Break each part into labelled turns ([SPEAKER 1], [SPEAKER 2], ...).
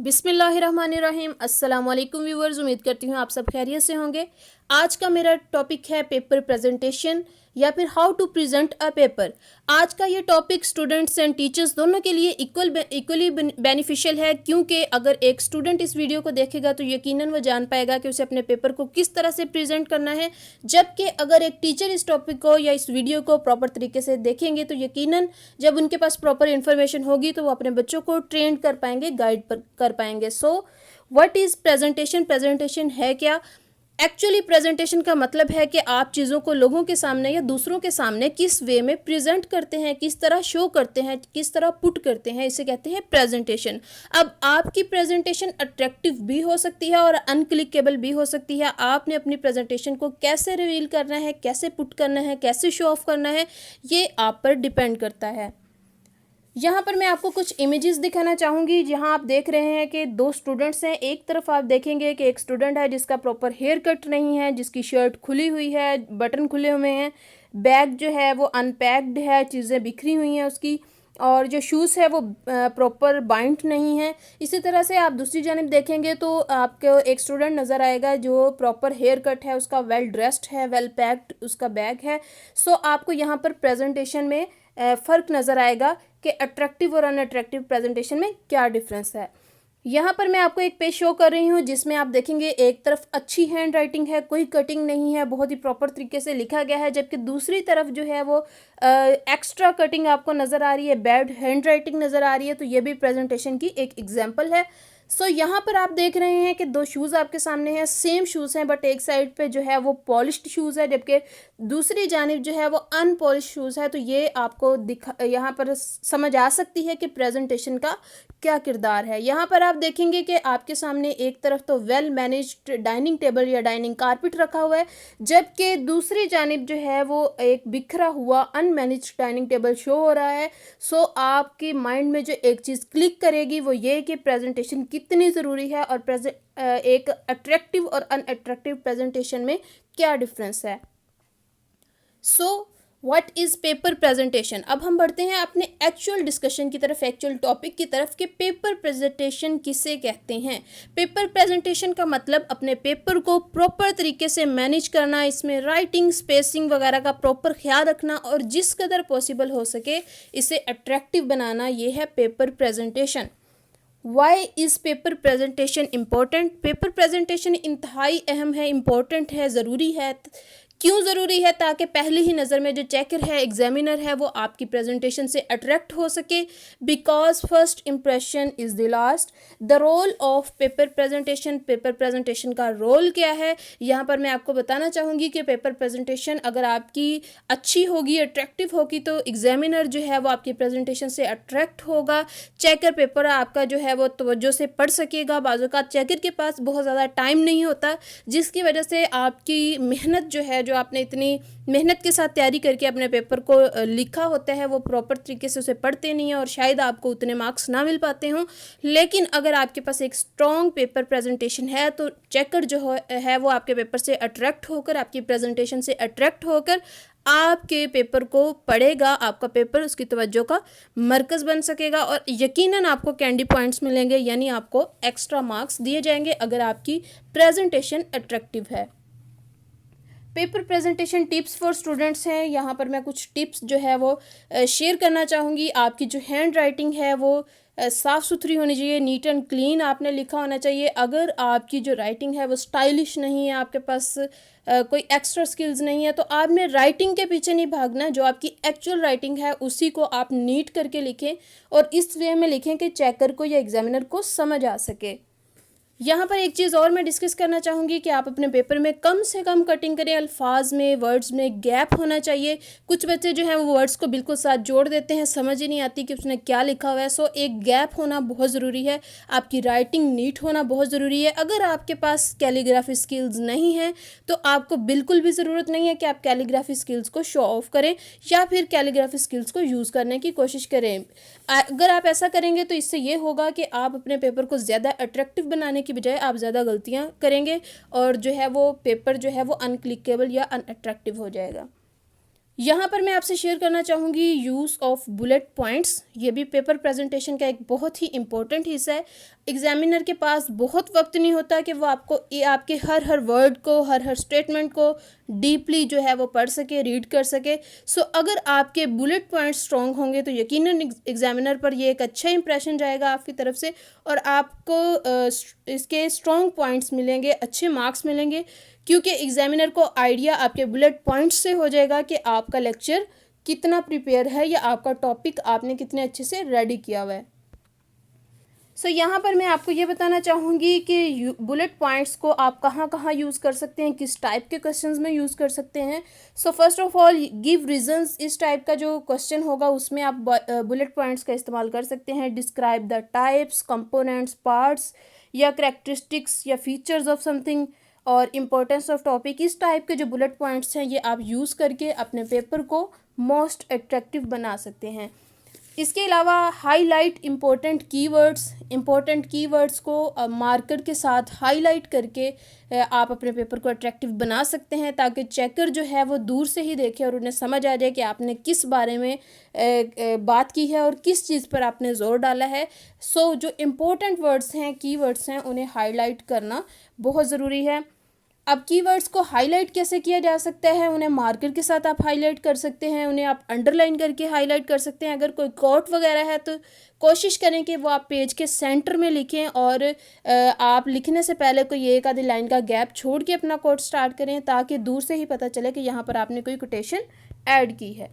[SPEAKER 1] बिस्मिल्लाहिर्रहमानिर्रहीम। अस्सलाम वालेकुम व्यूवर्स, उम्मीद करती हूँ आप सब खैरियत से होंगे। आज का मेरा टॉपिक है पेपर प्रेजेंटेशन या फिर how to present a paper. आज का ये टॉपिक स्टूडेंट्स एंड टीचर्स दोनों के लिए इक्वली बेनिफिशियल है, क्योंकि अगर एक स्टूडेंट इस वीडियो को देखेगा तो यकीनन वो जान पाएगा कि उसे अपने पेपर को किस तरह से प्रेजेंट करना है, जबकि अगर एक टीचर इस टॉपिक को या इस वीडियो को प्रॉपर तरीके से देखेंगे तो यकीनन जब उनके पास प्रॉपर इन्फॉर्मेशन होगी तो वो अपने बच्चों को ट्रेन कर पाएंगे, गाइड कर पाएंगे। So what is presentation? Presentation है क्या? एक्चुअली प्रेजेंटेशन का मतलब है कि आप चीज़ों को लोगों के सामने या दूसरों के सामने किस वे में प्रेजेंट करते हैं, किस तरह शो करते हैं, किस तरह पुट करते हैं, इसे कहते हैं प्रेजेंटेशन। अब आपकी प्रेजेंटेशन अट्रैक्टिव भी हो सकती है और अनक्लिकेबल भी हो सकती है। आपने अपनी प्रेजेंटेशन को कैसे रिवील करना है, कैसे पुट करना है, कैसे शो ऑफ करना है, ये आप पर डिपेंड करता है। यहाँ पर मैं आपको कुछ इमेजेस दिखाना चाहूँगी, जहाँ आप देख रहे हैं कि दो स्टूडेंट्स हैं। एक तरफ आप देखेंगे कि एक स्टूडेंट है जिसका प्रॉपर हेयर कट नहीं है, जिसकी शर्ट खुली हुई है, बटन खुले हुए हैं, बैग जो है वो अनपैक्ड है, चीज़ें बिखरी हुई हैं उसकी, और जो शूज़ है वो प्रॉपर बाइंड नहीं है। इसी तरह से आप दूसरी जानिब देखेंगे तो आपको एक स्टूडेंट नज़र आएगा जो प्रॉपर हेयर कट है, उसका वेल ड्रेस्ड है, वेल पैक्ड उसका बैग है। सो आपको यहाँ पर प्रेजेंटेशन में फ़र्क नज़र आएगा कि अट्रैक्टिव और अनअट्रैक्टिव प्रेजेंटेशन में क्या डिफरेंस है। यहाँ पर मैं आपको एक पेज शो कर रही हूँ जिसमें आप देखेंगे एक तरफ अच्छी हैंड राइटिंग है, कोई कटिंग नहीं है, बहुत ही प्रॉपर तरीके से लिखा गया है, जबकि दूसरी तरफ जो है वो एक्स्ट्रा कटिंग आपको नज़र आ रही है, बैड हैंड राइटिंग नज़र आ रही है। तो ये भी प्रेजेंटेशन की एक एग्जाम्पल है। सो यहाँ पर आप देख रहे हैं कि दो शूज़ आपके सामने हैं, सेम शूज़ हैं, बट एक साइड पे जो है वो पॉलिश्ड शूज़ है, जबकि दूसरी जानिब जो है वो अनपॉलिश्ड शूज़ है। तो ये आपको यहाँ पर समझ आ सकती है कि प्रेजेंटेशन का क्या किरदार है। यहाँ पर आप देखेंगे कि आपके सामने एक तरफ तो वेल मैनेज्ड डाइनिंग टेबल या डाइनिंग कारपेट रखा हुआ है, जबकि दूसरी जानिब जो है वो एक बिखरा हुआ अनमैनेज्ड डाइनिंग टेबल शो हो रहा है। सो आपके माइंड में जो एक चीज़ क्लिक करेगी वो ये कि प्रेजेंटेशन कितनी ज़रूरी है और एक अट्रैक्टिव और अनअट्रैक्टिव प्रेजेंटेशन में क्या डिफरेंस है। So what is paper presentation. अब हम बढ़ते हैं अपने एक्चुअल डिस्कशन की तरफ, एक्चुअल टॉपिक की तरफ कि पेपर प्रेजेंटेशन किसे कहते हैं। पेपर प्रेजेंटेशन का मतलब अपने पेपर को प्रॉपर तरीके से मैनेज करना, इसमें राइटिंग, स्पेसिंग वगैरह का प्रॉपर ख्याल रखना और जिस कदर पॉसिबल हो सके इसे अट्रैक्टिव बनाना, ये है paper presentation. Why is paper presentation important? Paper presentation इंतहाई अहम है, इम्पोर्टेंट है, ज़रूरी है। क्यों ज़रूरी है? ताकि पहली ही नज़र में जो चेकर है, एग्जामिनर है, वो आपकी प्रेजेंटेशन से अट्रैक्ट हो सके। Because first impression is the last. The role of paper presentation, paper presentation का रोल क्या है, यहाँ पर मैं आपको बताना चाहूँगी कि पेपर प्रेजेंटेशन अगर आपकी अच्छी होगी, अट्रैक्टिव होगी, तो एग्जामिनर जो है वो आपकी प्रेजेंटेशन से अट्रैक्ट होगा। चेकर पेपर आपका जो है वो तवज्जो से पढ़ सकेगा। बाज़ औक़ात चेकर के पास बहुत ज़्यादा टाइम नहीं होता, जिसकी वजह से आपकी मेहनत जो है, जो आपने इतनी मेहनत के साथ तैयारी करके अपने पेपर को लिखा होता है, वो प्रॉपर तरीके से उसे पढ़ते नहीं हैं और शायद आपको उतने मार्क्स ना मिल पाते हों। लेकिन अगर आपके पास एक स्ट्रॉन्ग पेपर प्रेजेंटेशन है तो चेकर जो है वो आपके पेपर से अट्रैक्ट होकर, आपकी प्रेजेंटेशन से अट्रैक्ट होकर आपके पेपर को पढ़ेगा। आपका पेपर उसकी तवज्जो का मरकज़ बन सकेगा और यकीनन आपको कैंडी पॉइंट्स मिलेंगे, यानी आपको एक्स्ट्रा मार्क्स दिए जाएंगे अगर आपकी प्रेजेंटेशन अट्रैक्टिव है। Paper presentation tips for students हैं। यहाँ पर मैं कुछ टिप्स जो है वो शेयर करना चाहूँगी। आपकी जो हैंड राइटिंग है वो साफ़ सुथरी होनी चाहिए, नीट एंड क्लीन आपने लिखा होना चाहिए। अगर आपकी जो राइटिंग है वो स्टाइलिश नहीं है, आपके पास कोई एक्स्ट्रा स्किल्स नहीं है, तो आपने राइटिंग के पीछे नहीं भागना। जो आपकी एक्चुअल राइटिंग है उसी को आप नीट करके लिखें और इस वे में लिखें कि चेकर को या एग्जामिनर को समझ आ सके। यहाँ पर एक चीज़ और मैं डिस्कस करना चाहूँगी कि आप अपने पेपर में कम से कम कटिंग करें। अल्फाज में, वर्ड्स में गैप होना चाहिए। कुछ बच्चे जो हैं वो वर्ड्स को बिल्कुल साथ जोड़ देते हैं, समझ ही नहीं आती कि उसने क्या लिखा हुआ है। सो एक गैप होना बहुत ज़रूरी है। आपकी राइटिंग नीट होना बहुत ज़रूरी है। अगर आपके पास कैलीग्राफी स्किल्स नहीं है तो आपको बिल्कुल भी ज़रूरत नहीं है कि आप कैलीग्राफी स्किल्स को शो ऑफ करें या फिर कैलीग्राफी स्किल्स को यूज़ करने की कोशिश करें। अगर आप ऐसा करेंगे तो इससे ये होगा कि आप अपने पेपर को ज़्यादा अट्रैक्टिव बनाने की बजाय आप ज़्यादा गलतियां करेंगे और जो है वो पेपर जो है वो अनक्लिकेबल या अनअट्रैक्टिव हो जाएगा। यहाँ पर मैं आपसे शेयर करना चाहूँगी यूज़ ऑफ बुलेट पॉइंट्स। ये भी पेपर प्रेजेंटेशन का एक बहुत ही इम्पोर्टेंट हिस्सा है। एग्जामिनर के पास बहुत वक्त नहीं होता कि वो आपके हर हर वर्ड को, हर हर स्टेटमेंट को डीपली जो है वो पढ़ सके, रीड कर सके। सो अगर आपके बुलेट पॉइंट स्ट्रॉन्ग होंगे तो यकीनन एग्जामिनर पर ये एक अच्छा इंप्रेशन जाएगा आपकी तरफ से, और आपको इसके स्ट्रॉन्ग पॉइंट्स मिलेंगे, अच्छे मार्क्स मिलेंगे, क्योंकि एग्जामिनर को आइडिया आपके बुलेट पॉइंट्स से हो जाएगा कि आपका लेक्चर कितना प्रिपेयर है या आपका टॉपिक आपने कितने अच्छे से रेडी किया हुआ है। सो यहाँ पर मैं आपको ये बताना चाहूँगी कि बुलेट पॉइंट्स को आप कहाँ कहाँ यूज़ कर सकते हैं, किस टाइप के क्वेश्चंस में यूज़ कर सकते हैं। So first of all give reasons, इस टाइप का जो क्वेश्चन होगा उसमें आप बुलेट पॉइंट्स का इस्तेमाल कर सकते हैं। Describe the types, components, parts या करेक्टरिस्टिक्स या फीचर्स ऑफ समथिंग और इम्पोर्टेंस ऑफ टॉपिक, इस टाइप के जो बुलेट पॉइंट्स हैं ये आप यूज़ करके अपने पेपर को मोस्ट अट्रैक्टिव बना सकते हैं। इसके अलावा हाईलाइट इम्पोर्टेंट कीवर्ड्स को मार्कर के साथ हाईलाइट करके आप अपने पेपर को अट्रैक्टिव बना सकते हैं, ताकि चेकर जो है वो दूर से ही देखे और उन्हें समझ आ जाए कि आपने किस बारे में बात की है और किस चीज़ पर आपने ज़ोर डाला है। सो जो इम्पोर्टेंट वर्ड्स हैं, कीवर्ड्स हैं, उन्हें हाईलाइट करना बहुत ज़रूरी है। अब कीवर्ड्स को हाईलाइट कैसे किया जा सकता है, उन्हें मार्कर के साथ आप हाईलाइट कर सकते हैं, उन्हें आप अंडरलाइन करके हाईलाइट कर सकते हैं। अगर कोई कोट वगैरह है तो कोशिश करें कि वो आप पेज के सेंटर में लिखें, और आप लिखने से पहले कोई एक आधी लाइन का गैप छोड़ के अपना कोट स्टार्ट करें, ताकि दूर से ही पता चले कि यहाँ पर आपने कोई कोटेशन ऐड की है।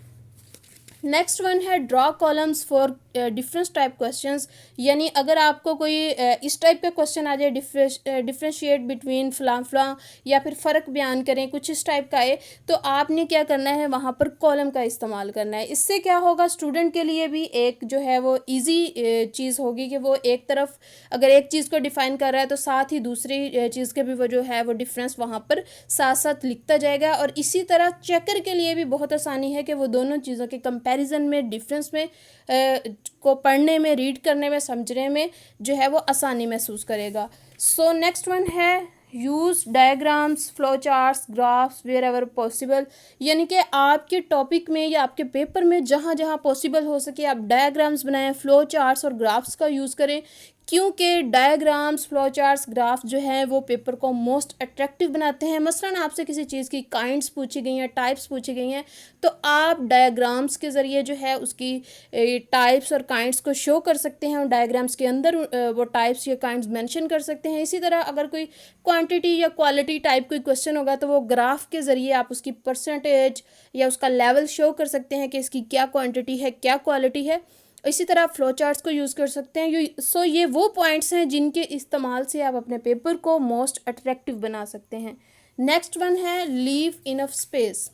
[SPEAKER 1] नेक्स्ट वन है draw columns for different type questions, यानी अगर आपको कोई इस टाइप का क्वेश्चन आ जाए, डिफ्रेंशिएट बिटवीन फलां फलां, या फिर फ़र्क बयान करें, कुछ इस टाइप का है, तो आपने क्या करना है, वहाँ पर कॉलम का इस्तेमाल करना है। इससे क्या होगा, स्टूडेंट के लिए भी एक जो है वो ईजी चीज़ होगी कि वो एक तरफ अगर एक चीज़ को डिफ़ाइन कर रहा है तो साथ ही दूसरी चीज़ के भी वो जो है वो डिफरेंस वहाँ पर साथ साथ लिखता जाएगा। और इसी तरह चेकर के लिए भी बहुत आसानी है कि वो दोनों चीज़ों के कंपैरिजन में, डिफरेंस में को पढ़ने में, रीड करने में, समझने में जो है वो आसानी महसूस करेगा। सो नेक्स्ट वन है use diagrams, flow charts, graphs wherever possible, यानी कि आपके टॉपिक में या आपके पेपर में जहाँ जहाँ पॉसिबल हो सके आप डायग्राम्स बनाएं, फ्लो चार्ट्स और ग्राफ्स का यूज़ करें, क्योंकि डायग्राम्स, फ्लो चार्ट्स, ग्राफ जो है वो पेपर को मोस्ट अट्रैक्टिव बनाते हैं। मसलन आपसे किसी चीज़ की काइंड्स पूछी गई हैं, टाइप्स पूछी गई हैं, तो आप डायग्राम्स के ज़रिए जो है उसकी टाइप्स और काइंड्स को शो कर सकते हैं, और डायग्राम्स के अंदर वो टाइप्स या काइंड्स मेंशन कर सकते हैं। इसी तरह अगर कोई क्वांटिटी या क्वालिटी टाइप कोई क्वेश्चन होगा तो वो ग्राफ के ज़रिए आप उसकी परसेंटेज या उसका लेवल शो कर सकते हैं कि इसकी क्या क्वांटिटी है, क्या क्वालिटी है। इसी तरह आप फ्लो चार्ट्स को यूज़ कर सकते हैं। सो ये वो पॉइंट्स हैं जिनके इस्तेमाल से आप अपने पेपर को मोस्ट अट्रैक्टिव बना सकते हैं। नेक्स्ट वन है लीव इनफ स्पेस,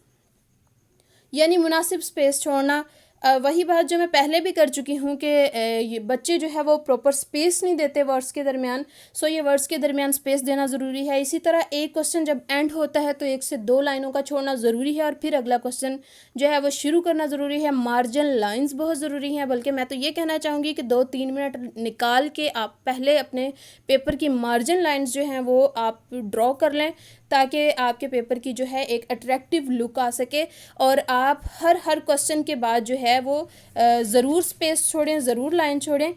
[SPEAKER 1] यानी मुनासिब स्पेस छोड़ना। वही बात जो मैं पहले भी कर चुकी हूँ कि ये बच्चे जो है वो प्रॉपर स्पेस नहीं देते वर्ड्स के दरमियान। सो ये वर्ड्स के दरमियान स्पेस देना ज़रूरी है। इसी तरह एक क्वेश्चन जब एंड होता है तो 1 से 2 लाइनों का छोड़ना ज़रूरी है, और फिर अगला क्वेश्चन जो है वो शुरू करना ज़रूरी है। मार्जिन लाइंस बहुत ज़रूरी हैं, बल्कि मैं तो ये कहना चाहूँगी कि 2-3 मिनट निकाल के आप पहले अपने पेपर की मार्जिन लाइंस जो हैं वो आप ड्रॉ कर लें, ताकि आपके पेपर की जो है एक अट्रैक्टिव लुक आ सके, और आप हर क्वेश्चन के बाद जो है वो ज़रूर स्पेस छोड़ें, ज़रूर लाइन छोड़ें।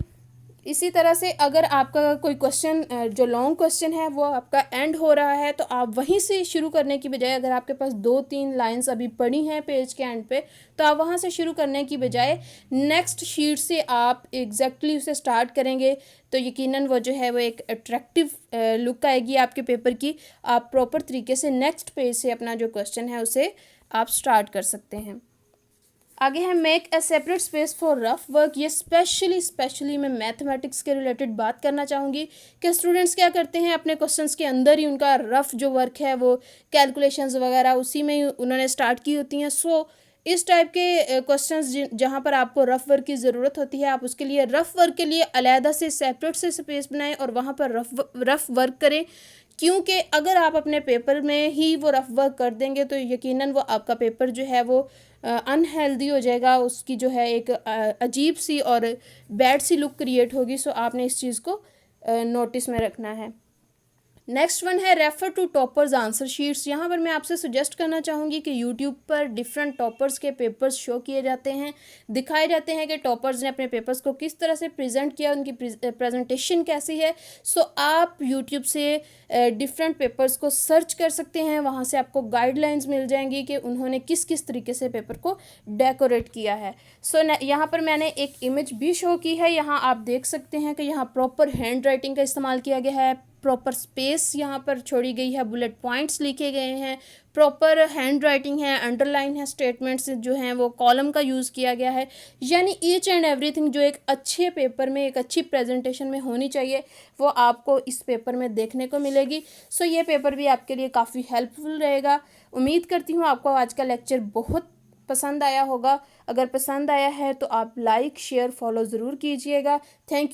[SPEAKER 1] इसी तरह से अगर आपका कोई क्वेश्चन जो लॉन्ग क्वेश्चन है वो आपका एंड हो रहा है, तो आप वहीं से शुरू करने की बजाय, अगर आपके पास 2-3 लाइंस अभी पड़ी हैं पेज के एंड पे, तो आप वहाँ से शुरू करने की बजाय नेक्स्ट शीट से आप एग्जैक्टली उसे स्टार्ट करेंगे, तो यकीनन वो जो है वो एक अट्रैक्टिव लुक आएगी आपके पेपर की। आप प्रॉपर तरीके से नेक्स्ट पेज से अपना जो क्वेश्चन है उसे आप स्टार्ट कर सकते हैं। आगे है make a separate space for rough work. ये स्पेशली मैं मैथमेटिक्स के रिलेटेड बात करना चाहूँगी कि स्टूडेंट्स क्या करते हैं, अपने क्वेश्चंस के अंदर ही उनका रफ जो वर्क है वो कैलकुलेशंस वगैरह उसी में ही उन्होंने स्टार्ट की होती हैं। सो इस टाइप के क्वेश्चंस जहाँ पर आपको रफ वर्क की ज़रूरत होती है, आप उसके लिए रफ वर्क के लिए अलहदा से सेपरेट से स्पेस बनाएं और वहाँ पर रफ वर्क करें, क्योंकि अगर आप अपने पेपर में ही वो रफ वर्क कर देंगे तो यकीनन वो आपका पेपर जो है वो अनहेल्दी हो जाएगा, उसकी जो है एक अजीब सी और बैड सी लुक क्रिएट होगी। सो आपने इस चीज़ को नोटिस में रखना है। नेक्स्ट वन है refer to toppers answer sheets. यहाँ पर मैं आपसे सजेस्ट करना चाहूँगी कि यूट्यूब पर डिफरेंट टॉपर्स के पेपर्स शो किए जाते हैं, दिखाए जाते हैं कि टॉपर्स ने अपने पेपर्स को किस तरह से प्रेजेंट किया, उनकी प्रेजेंटेशन कैसी है। सो आप यूट्यूब से डिफरेंट पेपर्स को सर्च कर सकते हैं, वहाँ से आपको गाइडलाइंस मिल जाएंगी कि उन्होंने किस किस तरीके से पेपर को डेकोरेट किया है। सो यहाँ पर मैंने एक इमेज भी शो की है, यहाँ आप देख सकते हैं कि यहाँ प्रॉपर हैंड राइटिंग का इस्तेमाल किया गया है, प्रॉपर स्पेस यहाँ पर छोड़ी गई है, बुलेट पॉइंट्स लिखे गए हैं, प्रॉपर हैंड राइटिंग है, अंडरलाइन है, स्टेटमेंट्स जो हैं वो कॉलम का यूज़ किया गया है। यानी ईच एंड एवरीथिंग जो एक अच्छे पेपर में, एक अच्छी प्रेजेंटेशन में होनी चाहिए, वो आपको इस पेपर में देखने को मिलेगी। सो ये पेपर भी आपके लिए काफ़ी हेल्पफुल रहेगा। उम्मीद करती हूँ आपको आज का लेक्चर बहुत पसंद आया होगा। अगर पसंद आया है तो आप लाइक शेयर फॉलो ज़रूर कीजिएगा। Thank you.